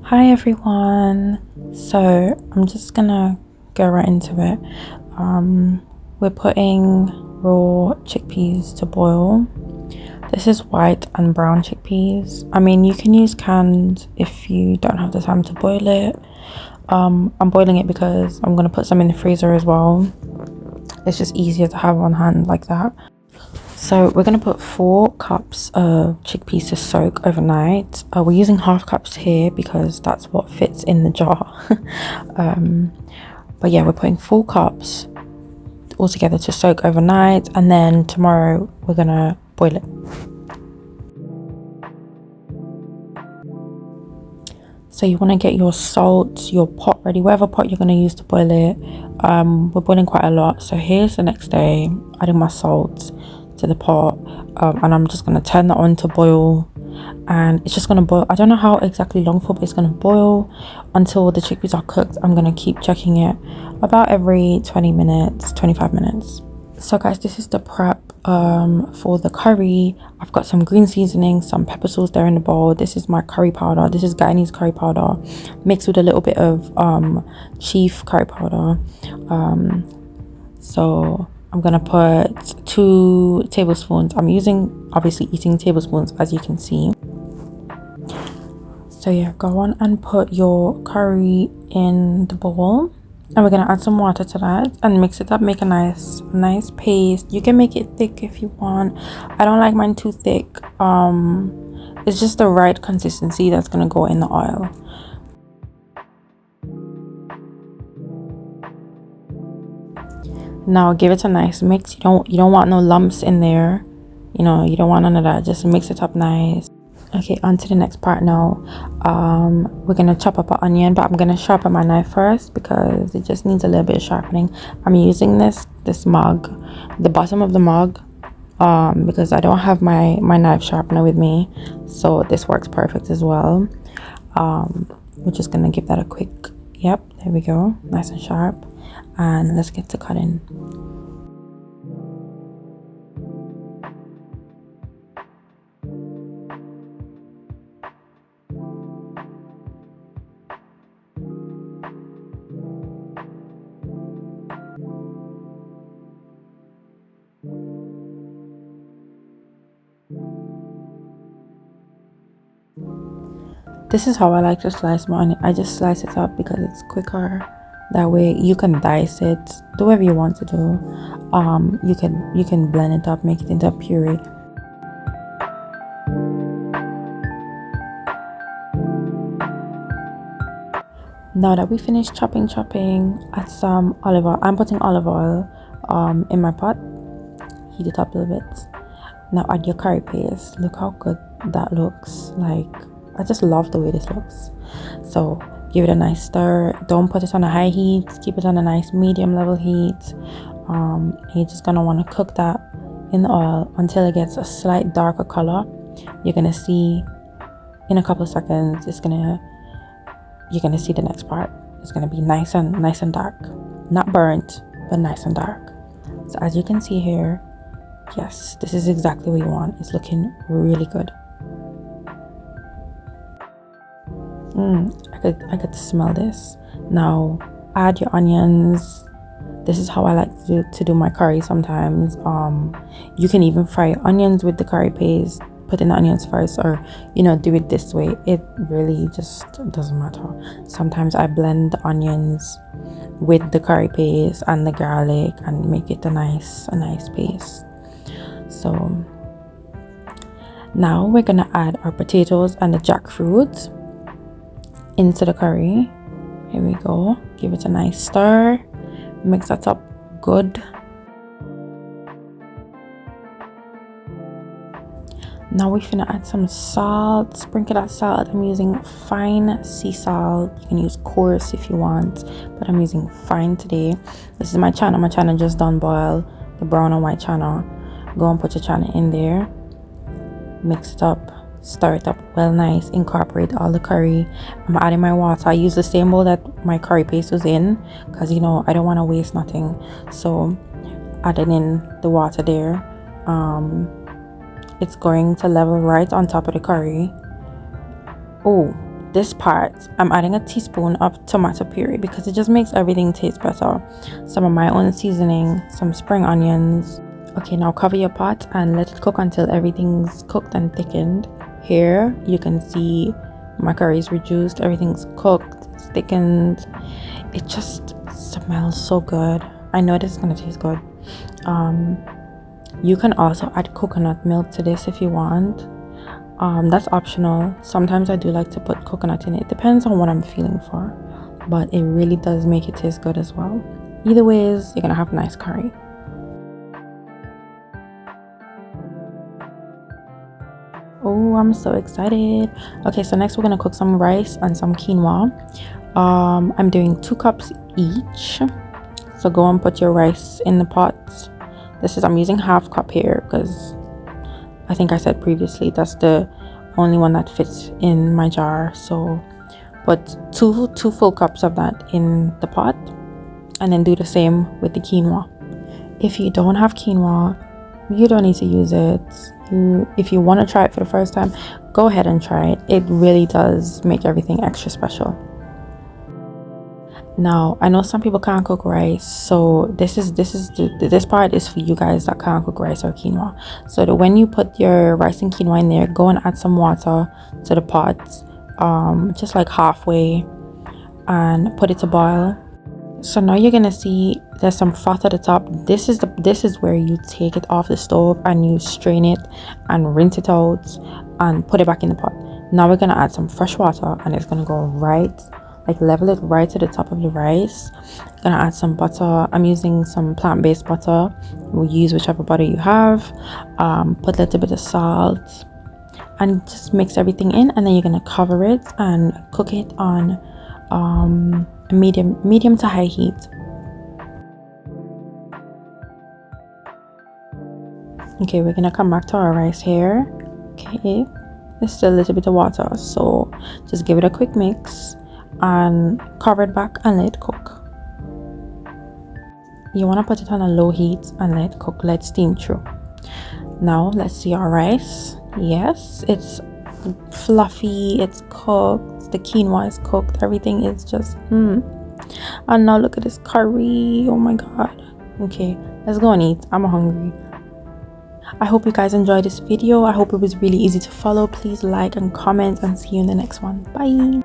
Hi everyone. So I'm just gonna go right into it. We're putting raw chickpeas to boil. This is white and brown chickpeas. I mean, you can use canned if you don't have the time to boil it. I'm boiling it because I'm gonna put some in the freezer as well. It's just easier to have on hand like that. So we're going to put 4 cups of chickpeas to soak overnight. We're using half cups here because that's what fits in the jar. But yeah, we're putting 4 cups all together to soak overnight, and then tomorrow we're going to boil it. So you want to get your salt, your pot ready, whatever pot you're going to use to boil it. We're boiling quite a lot. So here's the next day, adding my salt to the pot, and I'm just going to turn that on to boil, and it's just going to boil. I don't know how exactly long for, but it's going to boil until the chickpeas are cooked. I'm going to keep checking it about every 20 minutes, 25 minutes. So guys, this is the prep for the curry. I've got some green seasoning, some pepper sauce there in the bowl. This is my curry powder. This is Guyanese curry powder mixed with a little bit of chief curry powder. So I'm gonna put 2 tablespoons. I'm using obviously eating tablespoons, as you can see. So yeah, go on and put your curry in the bowl, and we're gonna add some water to that and mix it up. Make a nice paste. You can make it thick if you want. I don't like mine too thick. It's just the right consistency that's gonna go in the oil. Now give it a nice mix. You don't want no lumps in there. You don't want none of that. Just mix it up nice. Okay, on to the next part now. We're gonna chop up an onion, but I'm gonna sharpen my knife first because it just needs a little bit of sharpening. I'm using this mug, the bottom of the mug, because I don't have my knife sharpener with me, so this works perfect as well. We're just gonna give that a quick, yep, there we go, nice and sharp, and let's get to cutting. This is how I like to slice my onion. I just slice it up because it's quicker. That way you can dice it, do whatever you want to do. You can blend it up, make it into a puree. Now that we finished chopping, add some olive oil. I'm putting olive oil in my pot. Heat it up a little bit. Now add your curry paste. Look how good that looks. Like, I just love the way this looks. So give it a nice stir. Don't put it on a high heat. Keep it on a nice medium level heat. You're just gonna want to cook that in the oil until it gets a slight darker color. You're gonna see in a couple of seconds you're gonna see the next part. It's gonna be nice and dark, not burnt, but nice and dark. So as you can see here, yes, this is exactly what you want. It's looking really good. I could smell this. Now add your onions. This is how I like to do my curry sometimes. You can even fry onions with the curry paste. Put in the onions first, or do it this way. It really just doesn't matter. Sometimes I blend the onions with the curry paste and the garlic and make it a nice paste. So now we're gonna add our potatoes and the jackfruit into the curry. Here we go. Give it a nice stir. Mix that up good. Now we're gonna add some salt. Sprinkle that salt. I'm using fine sea salt. You can use coarse if you want, but I'm using fine today. This is my Channa. My Channa just done boil, the brown and white Channa. Go and put your Channa in there. Mix it up. Stir it up well nice. Incorporate all the curry. I'm adding my water. I use the same bowl that my curry paste was in because I don't want to waste nothing. So adding in the water there. It's going to level right on top of the curry. Oh, this part, I'm adding a teaspoon of tomato puree because it just makes everything taste better. Some of my own seasoning, some spring onions. Okay, now cover your pot and let it cook until everything's cooked and thickened. Here you can see my curry is reduced, everything's cooked, it's thickened. It just smells so good. I know this is gonna taste good. You can also add coconut milk to this if you want. That's optional. Sometimes I do like to put coconut in it. Depends on what I'm feeling for, but it really does make it taste good as well. Either ways, you're gonna have nice curry. Oh, I'm so excited. Okay, so next we're gonna cook some rice and some quinoa. I'm doing 2 cups each, so go and put your rice in the pot. I'm using half cup here because I think I said previously that's the only one that fits in my jar. So put two full cups of that in the pot, and then do the same with the quinoa. If you don't have quinoa, you don't need to use it. If you want to try it for the first time, go ahead and try it. It really does make everything extra special. Now I know some people can't cook rice, so this part is for you guys that can't cook rice or quinoa. So that when you put your rice and quinoa in there, go and add some water to the pot, just like halfway, and put it to boil. So now you're gonna see there's some froth at the top. This is where you take it off the stove and you strain it and rinse it out and put it back in the pot. Now we're gonna add some fresh water, and it's gonna go right, like level it right to the top of the rice. Gonna add some butter. I'm using some plant-based butter. We'll use whichever butter you have. Put a little bit of salt and just mix everything in, and then you're gonna cover it and cook it on medium to high heat. Okay, we're gonna come back to our rice here. Okay, there's still a little bit of water, so just give it a quick mix and cover it back and let it cook. You want to put it on a low heat and let it cook, let it steam through. Now let's see our rice. Yes, it's fluffy, it's cooked, the quinoa is cooked, everything is just and now look at this curry. Oh my god. Okay, let's go and eat. I'm hungry. I hope you guys enjoyed this video. I hope it was really easy to follow. Please like and comment, and see you in the next one. Bye.